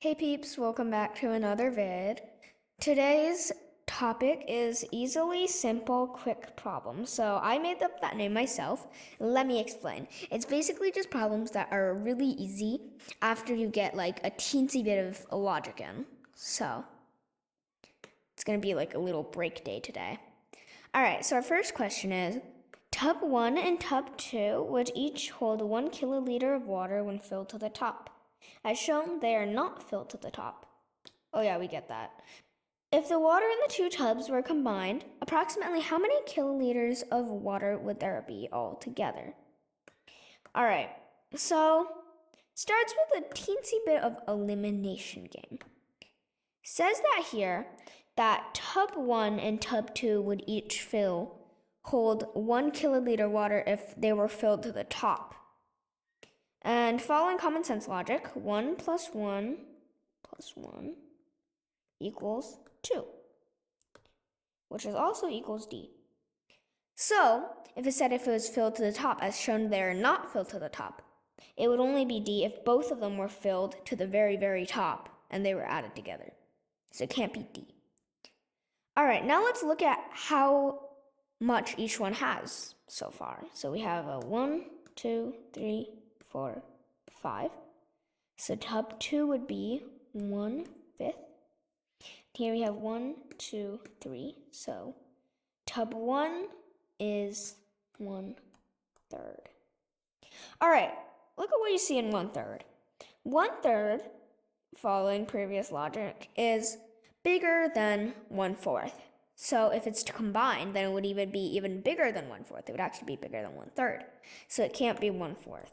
Hey peeps, welcome back to another vid. Today's topic is easily simple quick problems. So I made up that name myself. Let me explain. It's basically just problems that are really easy after you get like a teensy bit of logic in. So it's gonna be like a little break day today. Alright, so our first question is, tub 1 and tub 2 would each hold 1 kiloliter of water when filled to the top. As shown, they are not filled to the top. Oh yeah, we get that. If the water in the two tubs were combined, approximately how many kiloliters of water would there be altogether? All right, so starts with a teensy bit of elimination game. Says that here that tub 1 and tub 2 would each hold 1 kiloliter water if they were filled to the top. And following common sense logic, 1 plus 1 plus 1 equals 2, which is also equals D. So, if it was filled to the top, as shown they are not filled to the top, it would only be D if both of them were filled to the very, very top and they were added together. So it can't be D. All right, now let's look at how much each one has so far. So we have a 1, 2, 3, 4, 5. So tub 2 would be 1/5. Here we have 1, 2, 3. So tub 1 is 1/3. All right, look at what you see in 1/3. 1/3, following previous logic, is bigger than 1/4. So if it's combined, then it would even be even bigger than 1/4. It would actually be bigger than 1/3. So it can't be 1/4.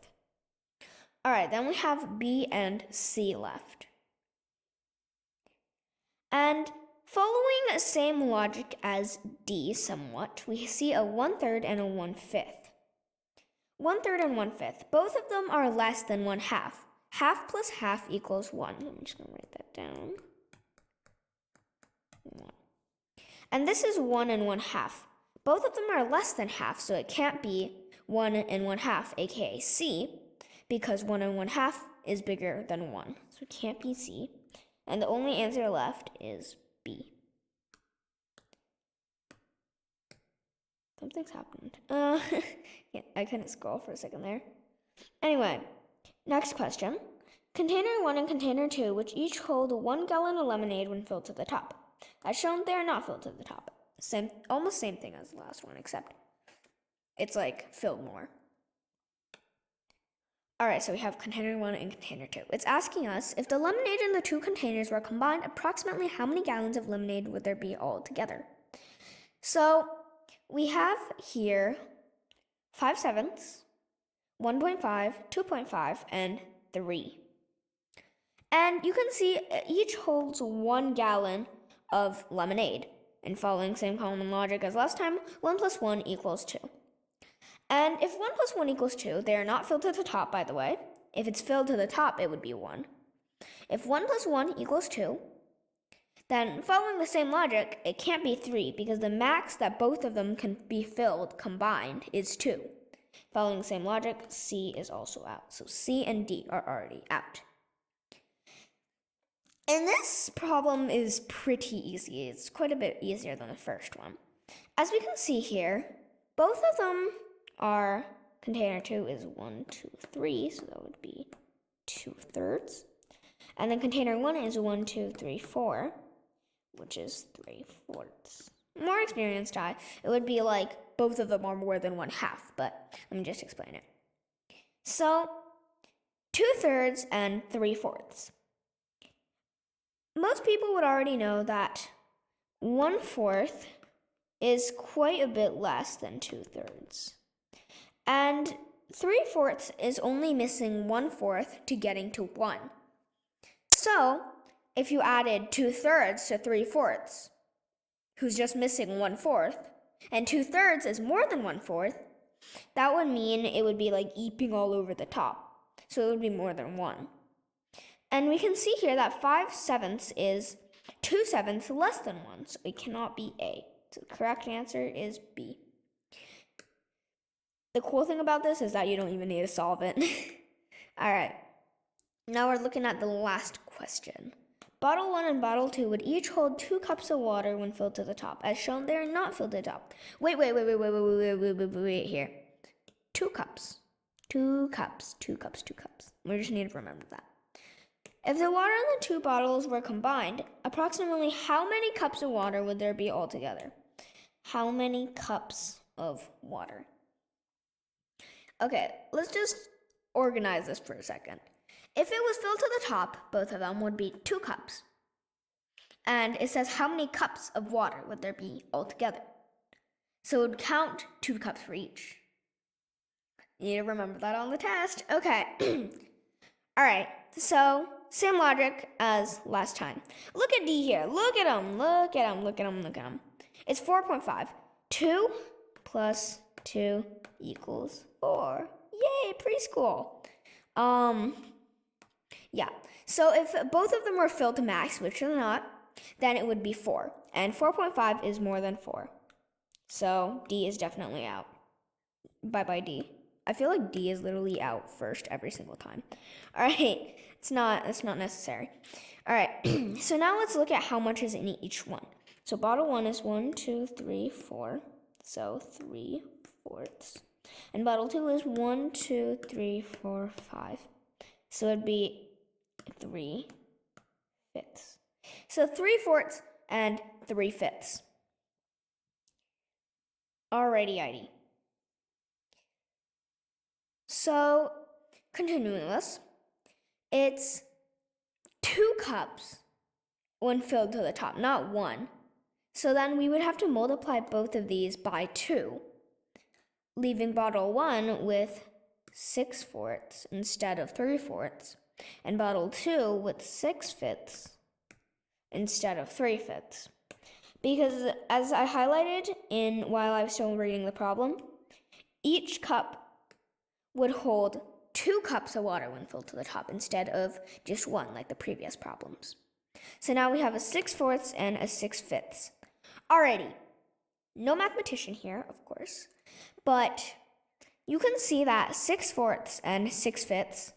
All right, then we have B and C left. And following the same logic as D somewhat, we see a 1/3 and a 1/5. 1/3 and 1/5, both of them are less than 1/2. Half plus half equals 1. I'm just gonna write that down. 1. And this is 1 and 1/2. Both of them are less than half, so it can't be 1 and 1/2, aka C, because 1 and 1/2 is bigger than 1. So it can't be C. And the only answer left is B. Something's happened. Yeah, I couldn't scroll for a second there. Anyway, next question. Container 1 and container 2, which each hold 1 gallon of lemonade when filled to the top. As shown, they are not filled to the top. Almost same thing as the last one, except it's like filled more. All right, so we have container 1 and container 2. It's asking us, if the lemonade in the two containers were combined, approximately how many gallons of lemonade would there be altogether? So we have here 5/7, 1.5, 2.5, and 3. And you can see each holds 1 gallon of lemonade. And following same common logic as last time, 1 plus 1 equals 2. And if 1 plus 1 equals 2, they are not filled to the top, by the way. If it's filled to the top, it would be 1. If 1 plus 1 equals 2, then following the same logic, it can't be 3 because the max that both of them can be filled combined is 2. Following the same logic, C is also out. So C and D are already out. And this problem is pretty easy. It's quite a bit easier than the first one. As we can see here, both of them are, container 2 is 1, 2, 3, so that would be 2/3. And then container 1 is 1, 2, 3, 4, which is 3/4. More experienced eye, it would be like both of them are more than 1/2, but let me just explain it. So 2/3 and 3/4. Most people would already know that 1/4 is quite a bit less than 2/3. And 3/4 is only missing 1/4 to getting to 1. So, if you added 2/3 to 3/4, who's just missing 1/4, and 2/3 is more than 1/4, that would mean it would be like eeping all over the top. So it would be more than 1. And we can see here that 5/7 is 2/7 less than 1, so it cannot be A. So the correct answer is B. The cool thing about this is that you don't even need to solve it. All right, now we're looking at the last question. Bottle 1 and bottle 2 would each hold 2 cups of water when filled to the top. As shown, they are not filled to the top. Wait here. 2 cups. 2 cups. We just need to remember that. If the water in the 2 bottles were combined, approximately how many cups of water would there be altogether? How many cups of water? Okay, let's just organize this for a second. If it was filled to the top, both of them would be 2 cups. And it says how many cups of water would there be altogether. So it would count 2 cups for each. You need to remember that on the test. Okay. All right, so same logic as last time. Look at D here. Look at him. It's 4.5. 2 plus 2 equals 4. Yay, preschool. Yeah. So if both of them were filled to max, which they're not, then it would be 4. And 4.5 is more than 4. So D is definitely out. Bye-bye, D. I feel like D is literally out first every single time. All right. It's not necessary. All right. So now let's look at how much is in each one. So bottle 1 is 1, 2, 3, 4. So 3/4. And bottle 2 is 1, 2, 3, 4, 5. So it'd be 3/5. So 3/4 and 3/5. Alrighty, ID. So continuing this, it's 2 cups when filled to the top, not 1. So then we would have to multiply both of these by 2, leaving bottle 1 with 6/4 instead of 3/4, and bottle 2 with 6/5 instead of 3/5. Because as I highlighted while I was still reading the problem, each cup would hold 2 cups of water when filled to the top instead of just 1 like the previous problems. So now we have a 6/4 and a 6/5. Alrighty, no mathematician here, of course, but you can see that 6/4 and 6/5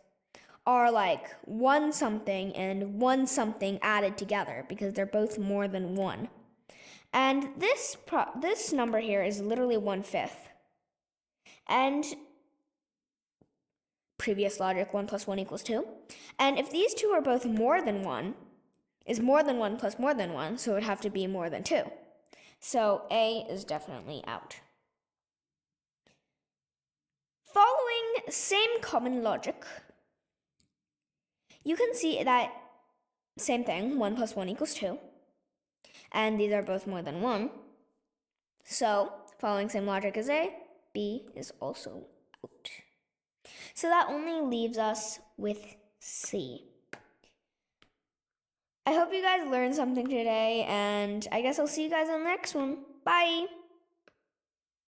are like 1 something and 1 something added together because they're both more than 1. And this number here is literally 1/5. And previous logic, 1 plus 1 equals 2. And if these two are both more than 1, is more than 1 plus more than 1, so it would have to be more than 2. So A is definitely out. Following same common logic, you can see that same thing, 1 plus 1 equals 2. And these are both more than 1. So following same logic as A, B is also out. So that only leaves us with C. I hope you guys learned something today, and I guess I'll see you guys on the next one. Bye!